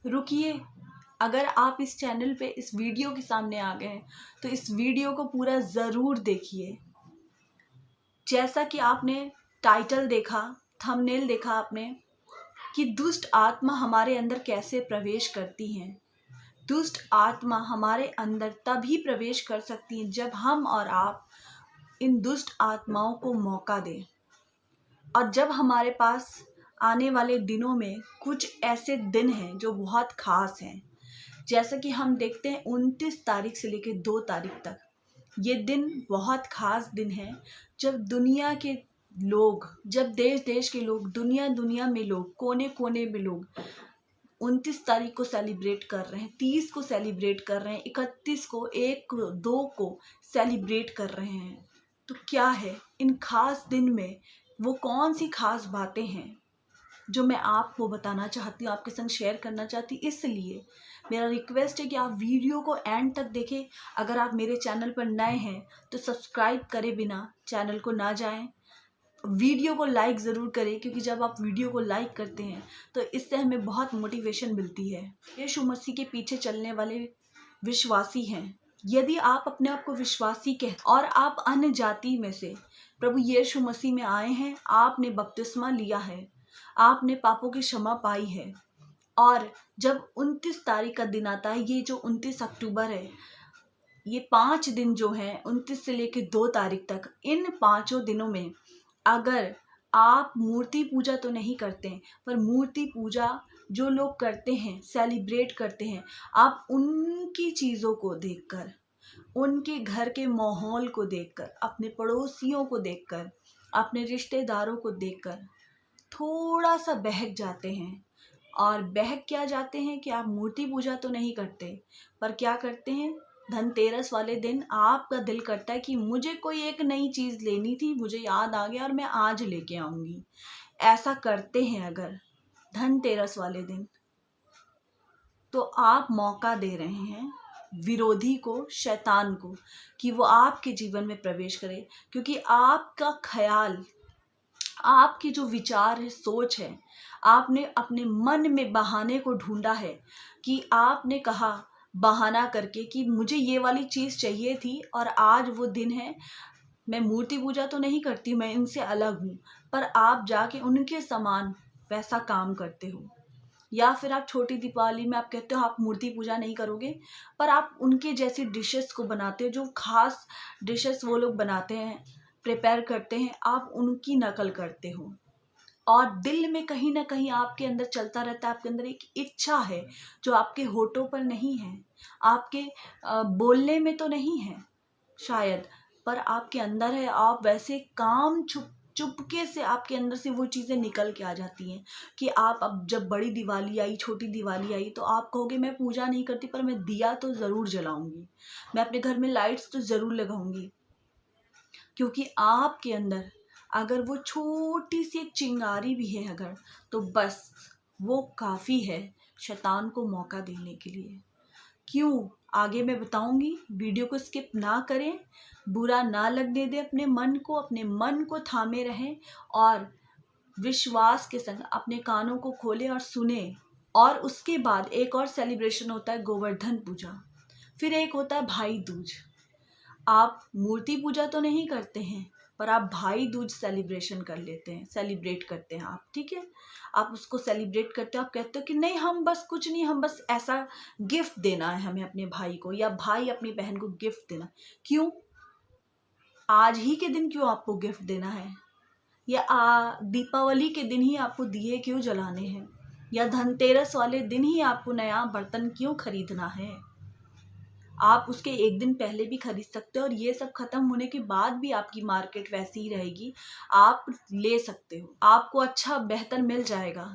रुकिए, अगर आप इस चैनल पे इस वीडियो के सामने आ गए हैं तो इस वीडियो को पूरा ज़रूर देखिए। जैसा कि आपने टाइटल देखा, थंबनेल देखा आपने, कि दुष्ट आत्मा हमारे अंदर कैसे प्रवेश करती हैं। दुष्ट आत्मा हमारे अंदर तभी प्रवेश कर सकती हैं जब हम और आप इन दुष्ट आत्माओं को मौका दें। और जब हमारे पास आने वाले दिनों में कुछ ऐसे दिन हैं जो बहुत ख़ास हैं, जैसा कि हम देखते हैं 29 तारीख से लेकर 2 तारीख तक, ये दिन बहुत ख़ास दिन है जब दुनिया के लोग, जब देश देश के लोग, दुनिया दुनिया में लोग, कोने कोने में लोग 29 तारीख को सेलिब्रेट कर रहे हैं, 30 को सेलिब्रेट कर रहे हैं, 31 को, 1 को, 2 को सेलिब्रेट कर रहे हैं। तो क्या है इन खास दिन में, वो कौन सी खास बातें हैं जो मैं आपको बताना चाहती हूँ, आपके संग शेयर करना चाहती हूँ। इसलिए मेरा रिक्वेस्ट है कि आप वीडियो को एंड तक देखें। अगर आप मेरे चैनल पर नए हैं तो सब्सक्राइब करे बिना चैनल को ना जाएं। वीडियो को लाइक ज़रूर करें, क्योंकि जब आप वीडियो को लाइक करते हैं तो इससे हमें बहुत मोटिवेशन मिलती है। यीशु मसीह के पीछे चलने वाले विश्वासी हैं। यदि आप अपने आप को विश्वासी और आप अन्य जाति में से प्रभु यीशु मसीह में आए हैं, आपने बपतिस्मा लिया है, आपने पापों की क्षमा पाई है, और जब 29 तारीख का दिन आता है, ये जो 29 अक्टूबर है, ये 5 दिन जो हैं 29 से लेकर 2 तारीख तक, इन 5 दिनों में अगर आप मूर्ति पूजा तो नहीं करते हैं, पर मूर्ति पूजा जो लोग करते हैं, सेलिब्रेट करते हैं, आप उनकी चीज़ों को देखकर, उनके घर के माहौल को देखकर, अपने पड़ोसियों को देखकर, अपने रिश्तेदारों को देखकर थोड़ा सा बहक जाते हैं। और बहक क्या जाते हैं कि आप मूर्ति पूजा तो नहीं करते, पर क्या करते हैं, धनतेरस वाले दिन आपका दिल करता है कि मुझे कोई एक नई चीज़ लेनी थी, मुझे याद आ गया और मैं आज लेके आऊँगी। ऐसा करते हैं अगर धनतेरस वाले दिन, तो आप मौका दे रहे हैं विरोधी को, शैतान को, कि वो आपके जीवन में प्रवेश करे। क्योंकि आपका ख्याल, आपके जो विचार है, सोच है, आपने अपने मन में बहाने को ढूंढा है, कि आपने कहा बहाना करके कि मुझे ये वाली चीज़ चाहिए थी और आज वो दिन है, मैं मूर्ति पूजा तो नहीं करती, मैं इनसे अलग हूँ, पर आप जाके उनके समान वैसा काम करते हो। या फिर आप छोटी दीपावली में आप कहते हो आप मूर्ति पूजा नहीं करोगे, पर आप उनके जैसी डिशेस को बनाते हो, जो खास डिशेस वो लोग बनाते हैं, प्रिपेयर करते हैं, आप उनकी नकल करते हो। और दिल में कहीं ना कहीं आपके अंदर चलता रहता है, आपके अंदर एक इच्छा है जो आपके होठों पर नहीं है, आपके बोलने में तो नहीं है शायद, पर आपके अंदर है। आप वैसे काम चुपके से आपके अंदर से वो चीज़ें निकल के आ जाती हैं कि आप, अब जब बड़ी दिवाली आई, छोटी दिवाली आई, तो आप कहोगे मैं पूजा नहीं करती, पर मैं दिया तो ज़रूर जलाऊंगी, मैं अपने घर में लाइट्स तो ज़रूर लगाऊंगी। क्योंकि आपके अंदर अगर वो छोटी सी एक चिंगारी भी है अगर, तो बस वो काफ़ी है शैतान को मौका देने के लिए। क्यों, आगे मैं बताऊंगी, वीडियो को स्किप ना करें, बुरा ना लगने दें अपने मन को थामे रहें, और विश्वास के संग अपने कानों को खोलें और सुने। और उसके बाद एक और सेलिब्रेशन होता है गोवर्धन पूजा, फिर एक होता है भाई दूज। आप मूर्ति पूजा तो नहीं करते हैं, पर आप भाई दूज सेलिब्रेशन कर लेते हैं, सेलिब्रेट करते हैं आप, ठीक है। आप उसको सेलिब्रेट करते हो, आप कहते हो कि नहीं, हम बस कुछ नहीं, हम बस ऐसा गिफ्ट देना है हमें अपने भाई को, या भाई अपनी बहन को गिफ्ट देना। क्यों, आज ही के दिन क्यों आपको गिफ्ट देना है, या दीपावली के दिन ही आपको दिए क्यों जलाने हैं, या धनतेरस वाले दिन ही आपको नया बर्तन क्यों खरीदना है। आप उसके एक दिन पहले भी खरीद सकते हो, और ये सब खत्म होने के बाद भी आपकी मार्केट वैसी ही रहेगी, आप ले सकते हो, आपको अच्छा बेहतर मिल जाएगा।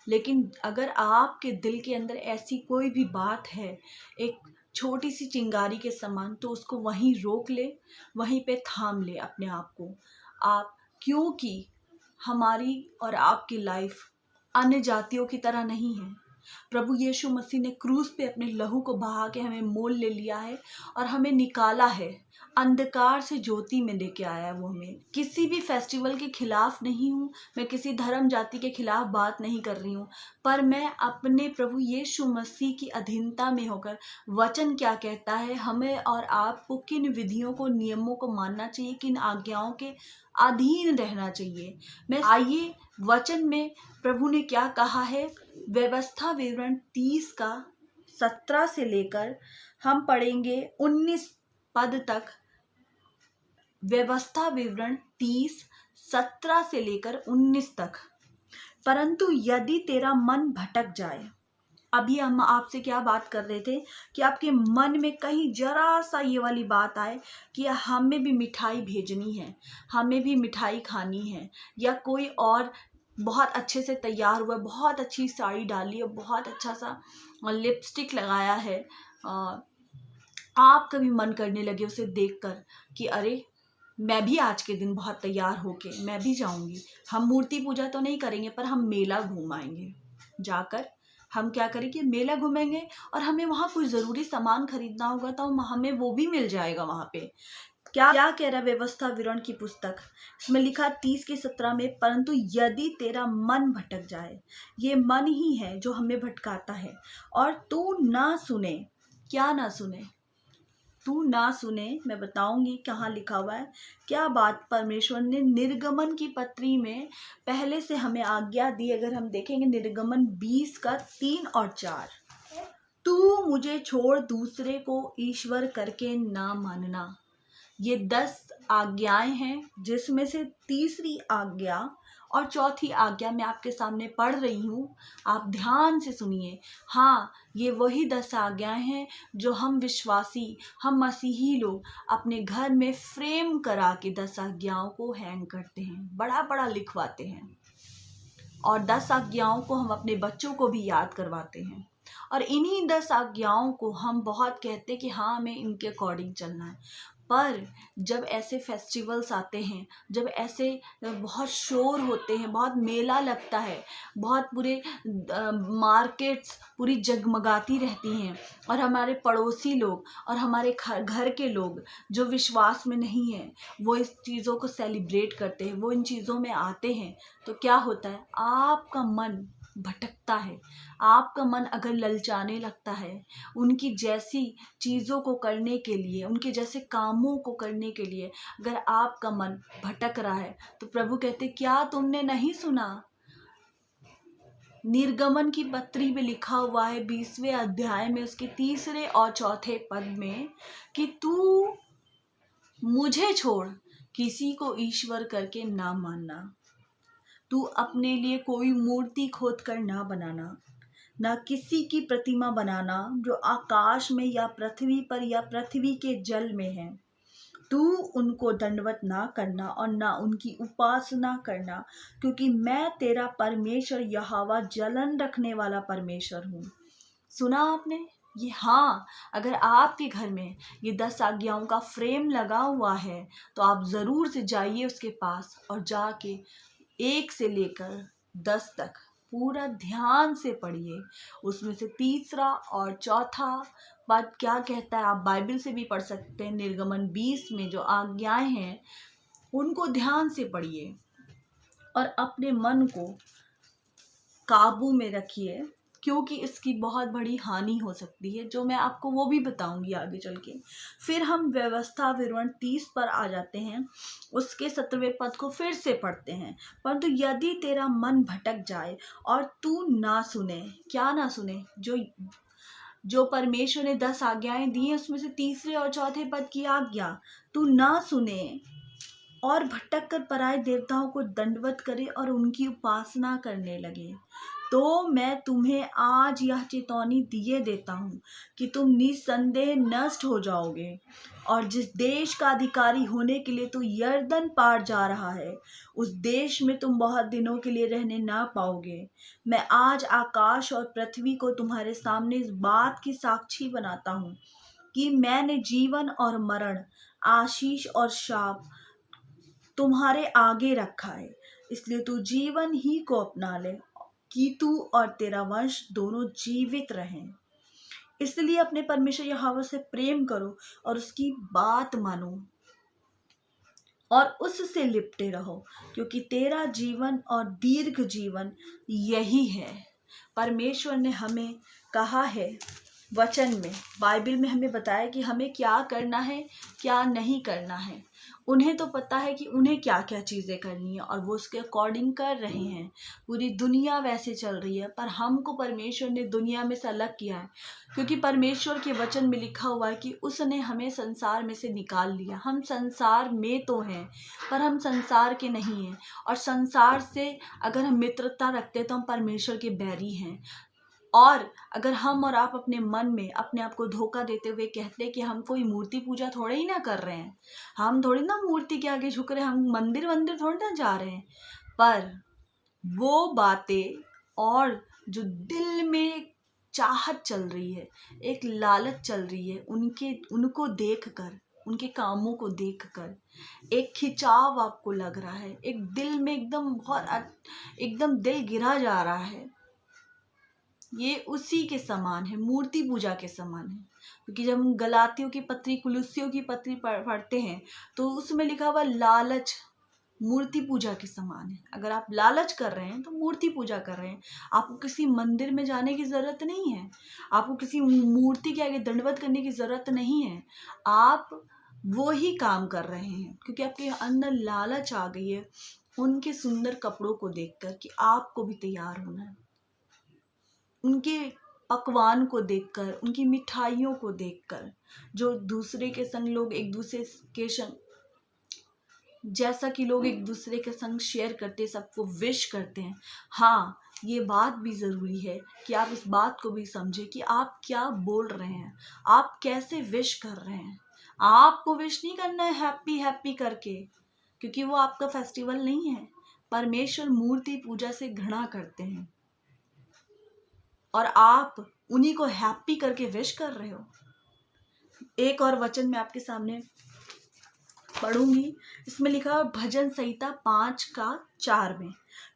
लेकिन अगर आपके दिल के अंदर ऐसी कोई भी बात है, एक छोटी सी चिंगारी के समान, तो उसको वहीं रोक ले, वहीं पे थाम ले अपने आप को आप। क्योंकि हमारी और आपकी लाइफ अन्य जातियों की तरह नहीं है। प्रभु यीशु मसीह ने क्रूस पे अपने लहू को बहा के हमें मोल ले लिया है और हमें निकाला है अंधकार से ज्योति में लेके आया है वो हमें। किसी भी फेस्टिवल के खिलाफ नहीं हूँ, मैं किसी धर्म जाति के खिलाफ बात नहीं कर रही हूँ, पर मैं अपने प्रभु यीशु मसीह की अधीनता में होकर वचन क्या कहता है, हमें और आपको किन विधियों को, नियमों को मानना चाहिए, किन आज्ञाओं के अधीन रहना चाहिए। मैं आइए वचन में प्रभु ने क्या कहा है। व्यवस्था विवरण 30 का 17 से लेकर हम पढ़ेंगे 19 पद तक। व्यवस्था विवरण 30 17 से लेकर 19 तक। परंतु यदि तेरा मन भटक जाए, अभी हम आपसे क्या बात कर रहे थे कि आपके मन में कहीं जरा सा ये वाली बात आए कि हमें भी मिठाई भेजनी है, हमें भी मिठाई खानी है, या कोई और बहुत अच्छे से तैयार हुआ, बहुत अच्छी साड़ी डाली है, बहुत अच्छा सा लिपस्टिक लगाया है, आपका भी मन करने लगे उसे देखकर कि अरे मैं भी आज के दिन बहुत तैयार होके मैं भी जाऊंगी। हम मूर्ति पूजा तो नहीं करेंगे, पर हम मेला घूम आएंगे। जाकर हम क्या करेंगे, मेला घूमेंगे, और हमें वहाँ कोई ज़रूरी सामान खरीदना होगा तो हमें वो भी मिल जाएगा वहाँ पे। क्या क्या कह रहा है व्यवस्था विवरण की पुस्तक, इसमें लिखा 30 के 17 में, परंतु यदि तेरा मन भटक जाए, ये मन ही है जो हमें भटकाता है, और तू ना सुने, क्या ना सुने, तू ना सुने, मैं बताऊंगी कहाँ लिखा हुआ है क्या बात परमेश्वर ने निर्गमन की पत्री में पहले से हमें आज्ञा दी। अगर हम देखेंगे निर्गमन 20 का 3 और 4, तू मुझे छोड़ दूसरे को ईश्वर करके ना मानना। ये 10 आज्ञाएं हैं, जिसमें से तीसरी आज्ञा और चौथी आज्ञा मैं आपके सामने पढ़ रही हूँ, आप ध्यान से सुनिए। हाँ, ये वही 10 आज्ञाएं हैं जो हम विश्वासी, हम मसीही लोग अपने घर में फ्रेम करा के 10 आज्ञाओं को हैंग करते हैं, बड़ा बड़ा लिखवाते हैं, और 10 आज्ञाओं को हम अपने बच्चों को भी याद करवाते हैं। और इन्हीं 10 आज्ञाओं को हम बहुत कहते कि हाँ हमें इनके अकॉर्डिंग चलना है। पर जब ऐसे फेस्टिवल्स आते हैं, जब ऐसे बहुत शोर होते हैं, बहुत मेला लगता है, बहुत पूरे मार्केट्स पूरी जगमगाती रहती हैं, और हमारे पड़ोसी लोग और हमारे घर के लोग जो विश्वास में नहीं हैं, वो इस चीज़ों को सेलिब्रेट करते हैं, वो इन चीज़ों में आते हैं, तो क्या होता है, आपका मन भटकता है। आपका मन अगर ललचाने लगता है उनकी जैसी चीज़ों को करने के लिए, उनके जैसे कामों को करने के लिए, अगर आपका मन भटक रहा है, तो प्रभु कहते क्या तुमने नहीं सुना। निर्गमन की पत्री में लिखा हुआ है 20वें अध्याय में उसके 3 और 4 पद में कि तू मुझे छोड़ किसी को ईश्वर करके ना मानना। तू अपने लिए कोई मूर्ति खोद कर ना बनाना, ना किसी की प्रतिमा बनाना जो आकाश में या पृथ्वी पर या पृथ्वी के जल में है। तू उनको दंडवत ना करना और ना उनकी उपासना करना, क्योंकि मैं तेरा परमेश्वर यहोवा जलन रखने वाला परमेश्वर हूँ। सुना आपने ये? हाँ, अगर आपके घर में ये 10 आज्ञाओं का फ्रेम लगा हुआ है तो आप ज़रूर से जाइए उसके पास और जाके 1 से लेकर 10 तक पूरा ध्यान से पढ़िए। उसमें से तीसरा और चौथा पद क्या कहता है, आप बाइबल से भी पढ़ सकते हैं। निर्गमन 20 में जो आज्ञाएं हैं उनको ध्यान से पढ़िए और अपने मन को काबू में रखिए, क्योंकि इसकी बहुत बड़ी हानि हो सकती है, जो मैं आपको वो भी बताऊंगी आगे चल के। फिर हम व्यवस्था विवरण 30 पर आ जाते हैं, उसके 17वें पद को फिर से पढ़ते हैं। परंतु यदि तेरा मन भटक जाए और तू ना सुने, क्या ना सुने, जो परमेश्वर ने 10 आज्ञाएं दी हैं उसमें से तीसरे और चौथे पद की आज्ञा तू ना सुने और भटक कर पराये देवताओं को दंडवत करे और उनकी उपासना करने लगे, तो मैं तुम्हें आज यह चेतावनी दिए देता हूँ कि तुम निसंदेह नष्ट हो जाओगे। और जिस देश का अधिकारी होने के लिए तू यरदन पार जा रहा है, उस देश में तुम बहुत दिनों के लिए रहने ना पाओगे। मैं आज आकाश और पृथ्वी को तुम्हारे सामने इस बात की साक्षी बनाता हूँ कि मैंने जीवन और मरण, आशीष और शाप तुम्हारे आगे रखा है, इसलिए तू जीवन ही को अपना ले कि तू और तेरा वंश दोनों जीवित रहें। इसलिए अपने परमेश्वर यहोवा से प्रेम करो और उसकी बात मानो और उससे लिपटे रहो, क्योंकि तेरा जीवन और दीर्घ जीवन यही है। परमेश्वर ने हमें कहा है वचन में, बाइबल में हमें बताया कि हमें क्या करना है, क्या नहीं करना है। उन्हें तो पता है कि उन्हें क्या क्या चीज़ें करनी है और वो उसके अकॉर्डिंग कर रहे हैं। पूरी दुनिया वैसे चल रही है, पर हमको परमेश्वर ने दुनिया में से अलग किया है, क्योंकि परमेश्वर के वचन में लिखा हुआ है कि उसने हमें संसार में से निकाल लिया। हम संसार में तो हैं, पर हम संसार के नहीं हैं। और संसार से अगर हम मित्रता रखते हैं तो हम परमेश्वर के बैरी हैं। और अगर हम और आप अपने मन में अपने आप को धोखा देते हुए कहते हैं कि हम कोई मूर्ति पूजा थोड़े ही ना कर रहे हैं, हम थोड़ी ना मूर्ति के आगे झुक रहे हैं, हम मंदिर वंदिर थोड़ी ना जा रहे हैं, पर वो बातें और जो दिल में चाहत चल रही है, एक लालच चल रही है, उनको देखकर, उनके कामों को देखकर एक खिंचाव आपको लग रहा है, एक दिल में एकदम दिल गिरा जा रहा है, ये उसी के समान है, मूर्ति पूजा के समान है। क्योंकि जब हम गलातियों की पत्री, कुलुस्सियों की पत्री पढ़ते हैं तो उसमें लिखा हुआ लालच मूर्ति पूजा के समान है। अगर आप लालच कर रहे हैं तो मूर्ति पूजा कर रहे हैं। आपको किसी मंदिर में जाने की ज़रूरत नहीं है, आपको किसी मूर्ति के आगे दंडवत करने की ज़रूरत नहीं है। आप वो ही काम कर रहे हैं क्योंकि आपके अंदर लालच आ गई है उनके सुंदर कपड़ों को देखकर कि आपको भी तैयार होना है, उनके पकवान को देखकर, उनकी मिठाइयों को देखकर, जो दूसरे के संग लोग एक दूसरे के संग, जैसा कि लोग एक दूसरे के संग शेयर करते, सबको विश करते हैं। हाँ, ये बात भी ज़रूरी है कि आप इस बात को भी समझें कि आप क्या बोल रहे हैं, आप कैसे विश कर रहे हैं। आपको विश नहीं करना है हैप्पी हैप्पी करके, क्योंकि वो आपका फेस्टिवल नहीं है। परमेश्वर मूर्ति पूजा से घृणा करते हैं और आप उन्हीं को हैप्पी करके विश कर रहे हो। एक और वचन मैं आपके सामने पढ़ूंगी, इसमें लिखा है भजन संहिता 5:4 में,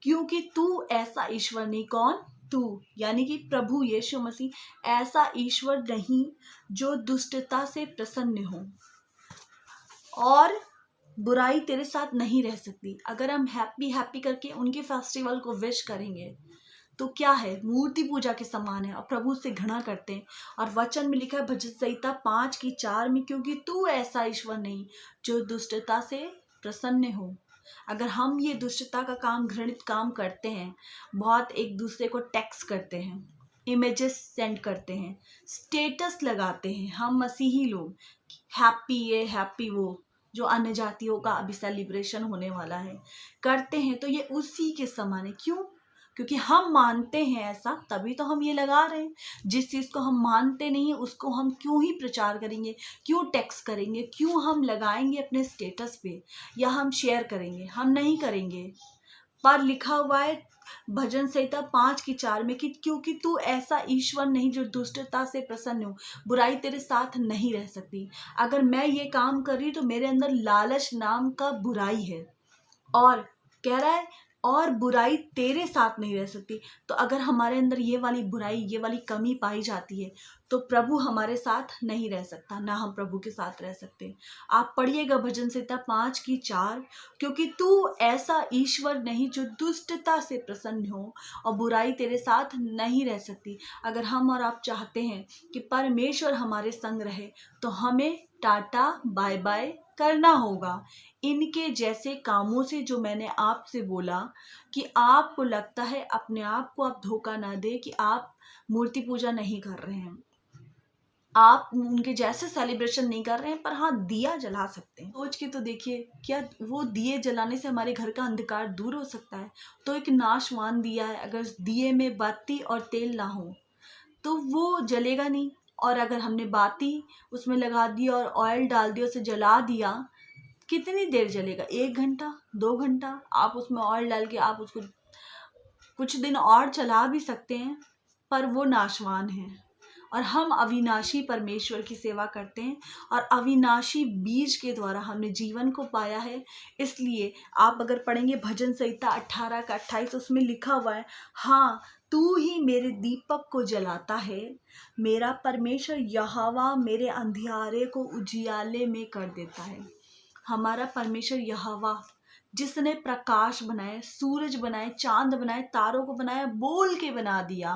क्योंकि तू ऐसा ईश्वर नहीं, कौन? तू, यानी कि प्रभु यीशु मसीह ऐसा ईश्वर नहीं जो दुष्टता से प्रसन्न हो, और बुराई तेरे साथ नहीं रह सकती। अगर हम हैप्पी हैप्पी करके उनके फेस्टिवल को विश करेंगे तो क्या है, मूर्ति पूजा के समान है और प्रभु से घृणा करते हैं। और वचन में लिखा है भजन संहिता 5:4 में, क्योंकि तू ऐसा ईश्वर नहीं जो दुष्टता से प्रसन्न हो। अगर हम ये दुष्टता का काम, घृणित काम करते हैं, बहुत एक दूसरे को टेक्स्ट करते हैं, इमेजेस सेंड करते हैं, स्टेटस लगाते हैं, हम मसीही लोग हैप्पी ये हैप्पी वो, जो अन्य जातियों का अभी सेलिब्रेशन होने वाला है, करते हैं, तो ये उसी के समान है। क्यों? क्योंकि हम मानते हैं ऐसा, तभी तो हम ये लगा रहे हैं। जिस चीज़ को हम मानते नहीं है उसको हम क्यों ही प्रचार करेंगे, क्यों टेक्स्ट करेंगे, क्यों हम लगाएंगे अपने स्टेटस पे या हम शेयर करेंगे? हम नहीं करेंगे। पर लिखा हुआ है भजन संहिता 5:4 में कि क्योंकि तू ऐसा ईश्वर नहीं जो दुष्टता से प्रसन्न हो, बुराई तेरे साथ नहीं रह सकती। अगर मैं ये काम कर रही तो मेरे अंदर लालच नाम का बुराई है, और कह रहा है और बुराई तेरे साथ नहीं रह सकती। तो अगर हमारे अंदर ये वाली बुराई, ये वाली कमी पाई जाती है तो प्रभु हमारे साथ नहीं रह सकता, ना हम प्रभु के साथ रह सकते। आप पढ़िएगा भजन संहिता 5:4, क्योंकि तू ऐसा ईश्वर नहीं जो दुष्टता से प्रसन्न हो और बुराई तेरे साथ नहीं रह सकती। अगर हम और आप चाहते हैं कि परमेश्वर हमारे संग रहे तो हमें टाटा बाय बाय करना होगा। इनके जैसे कामों से, जो मैंने आपसे बोला कि आपको लगता है, अपने आप को आप धोखा ना दे कि आप मूर्ति पूजा नहीं कर रहे हैं, आप उनके जैसे सेलिब्रेशन नहीं कर रहे हैं, पर हाँ दिया जला सकते हैं। सोच के तो देखिए, क्या वो दिए जलाने से हमारे घर का अंधकार दूर हो सकता है? तो एक नाशवान दिया है, अगर दिए में बत्ती और तेल ना हो तो वो जलेगा नहीं। और अगर हमने बाती उसमें लगा दी और ऑयल डाल दिया, उसे जला दिया, कितनी देर जलेगा? 1 घंटा, 2 घंटा। आप उसमें ऑयल डाल के आप उसको कुछ दिन और चला भी सकते हैं, पर वो नाशवान है। और हम अविनाशी परमेश्वर की सेवा करते हैं और अविनाशी बीज के द्वारा हमने जीवन को पाया है। इसलिए आप अगर पढ़ेंगे भजन संहिता 18 का 28, उसमें लिखा हुआ है, हाँ तू ही मेरे दीपक को जलाता है, मेरा परमेश्वर यहोवा मेरे अंधियारे को उजियाले में कर देता है। हमारा परमेश्वर यहोवा जिसने प्रकाश बनाए, सूरज बनाए, चांद बनाए, तारों को बनाया, बोल के बना दिया,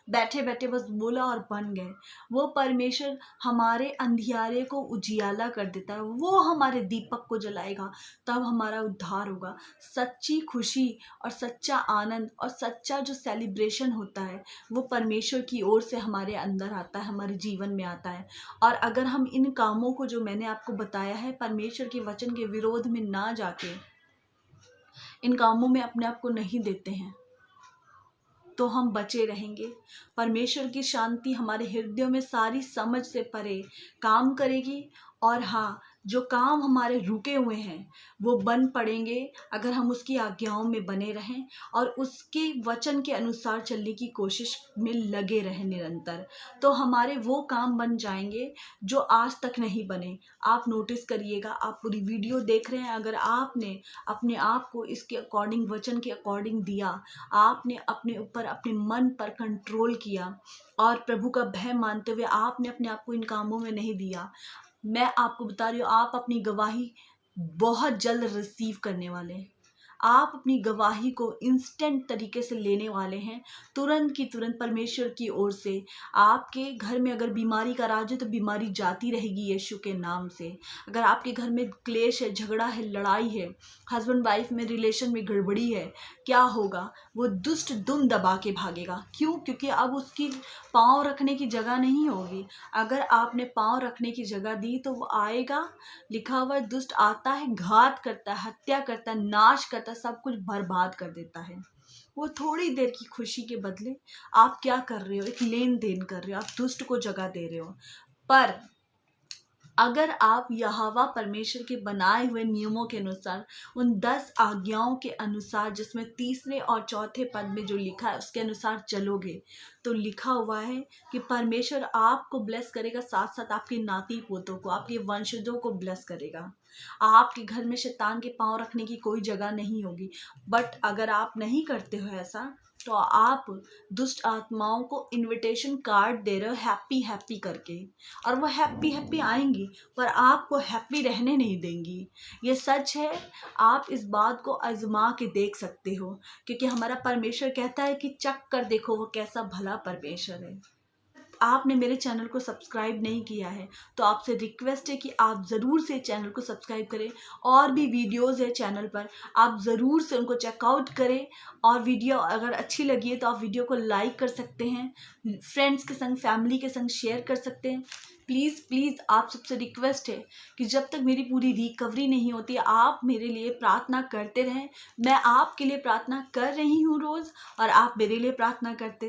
बैठे बैठे बस बोला और बन गए। वो परमेश्वर हमारे अंधियारे को उजियाला कर देता है, वो हमारे दीपक को जलाएगा, तब हमारा उद्धार होगा। सच्ची खुशी और सच्चा आनंद और सच्चा जो सेलिब्रेशन होता है वो परमेश्वर की ओर से हमारे अंदर आता है, हमारे जीवन में आता है। और अगर हम इन कामों को जो मैंने आपको बताया है परमेश्वर के वचन के विरोध में ना जाके इन कामों में अपने आप को नहीं देते हैं तो हम बचे रहेंगे। परमेश्वर की शांति हमारे हृदयों में सारी समझ से परे काम करेगी। और हाँ, जो काम हमारे रुके हुए हैं वो बन पड़ेंगे अगर हम उसकी आज्ञाओं में बने रहें और उसके वचन के अनुसार चलने की कोशिश में लगे रहें निरंतर, तो हमारे वो काम बन जाएंगे जो आज तक नहीं बने। आप नोटिस करिएगा, आप पूरी वीडियो देख रहे हैं, अगर आपने अपने आप को इसके अकॉर्डिंग, वचन के अकॉर्डिंग दिया, आपने अपने ऊपर, अपने मन पर कंट्रोल किया और प्रभु का भय मानते हुए आपने अपने आप को इन कामों में नहीं दिया, मैं आपको बता रही हूँ, आप अपनी गवाही बहुत जल्द रिसीव करने वाले हैं। आप अपनी गवाही को इंस्टेंट तरीके से लेने वाले हैं, तुरंत की तुरंत परमेश्वर की ओर से। आपके घर में अगर बीमारी का राज है तो बीमारी जाती रहेगी यीशु के नाम से। अगर आपके घर में क्लेश है, झगड़ा है, लड़ाई है, हस्बैंड वाइफ में रिलेशन में गड़बड़ी है, क्या होगा? वो दुष्ट दुम दबा के भागेगा। क्यों? क्योंकि अब उसकी पाँव रखने की जगह नहीं होगी। अगर आपने पाँव रखने की जगह दी तो वो आएगा। लिखा हुआ है, दुष्ट आता है, घात करता है, हत्या करता है, नाश करता है, सब कुछ बर्बाद कर देता है। वो थोड़ी देर की खुशी के बदले आप क्या कर रहे हो? एक लेन देन कर रहे हो, आप दुष्ट को जगह दे रहे हो। पर अगर आप यहोवा परमेश्वर के बनाए हुए नियमों के अनुसार, उन 10 आज्ञाओं के अनुसार, जिसमें तीसरे और चौथे पद में जो लिखा है उसके अनुसार चलोगे, तो लिखा हुआ है कि परमेश्वर आपको ब्लेस करेगा, साथ साथ आपके नाती पोतों को, आपके वंशजों को ब्लेस करेगा। आपके घर में शैतान के पांव रखने की कोई जगह नहीं होगी। बट अगर आप नहीं करते हो ऐसा, तो आप दुष्ट आत्माओं को इनविटेशन कार्ड दे रहे हो हैप्पी हैप्पी करके, और वो हैप्पी हैप्पी आएंगी पर आपको हैप्पी रहने नहीं देंगी। ये सच है, आप इस बात को आजमा के देख सकते हो, क्योंकि हमारा परमेश्वर कहता है कि चख कर देखो वो कैसा भला परमेश्वर है। आपने मेरे चैनल को सब्सक्राइब नहीं किया है तो आपसे रिक्वेस्ट है कि आप ज़रूर से चैनल को सब्सक्राइब करें। और भी वीडियोस है चैनल पर, आप ज़रूर से उनको चेकआउट करें। और वीडियो अगर अच्छी लगी है तो आप वीडियो को लाइक कर सकते हैं, फ्रेंड्स के संग, फैमिली के संग शेयर कर सकते हैं। प्लीज़ प्लीज़ आप सबसे रिक्वेस्ट है कि जब तक मेरी पूरी रिकवरी नहीं होती आप मेरे लिए प्रार्थना करते रहें। मैं आपके लिए प्रार्थना कर रही हूँ रोज़, और आप मेरे लिए प्रार्थना करते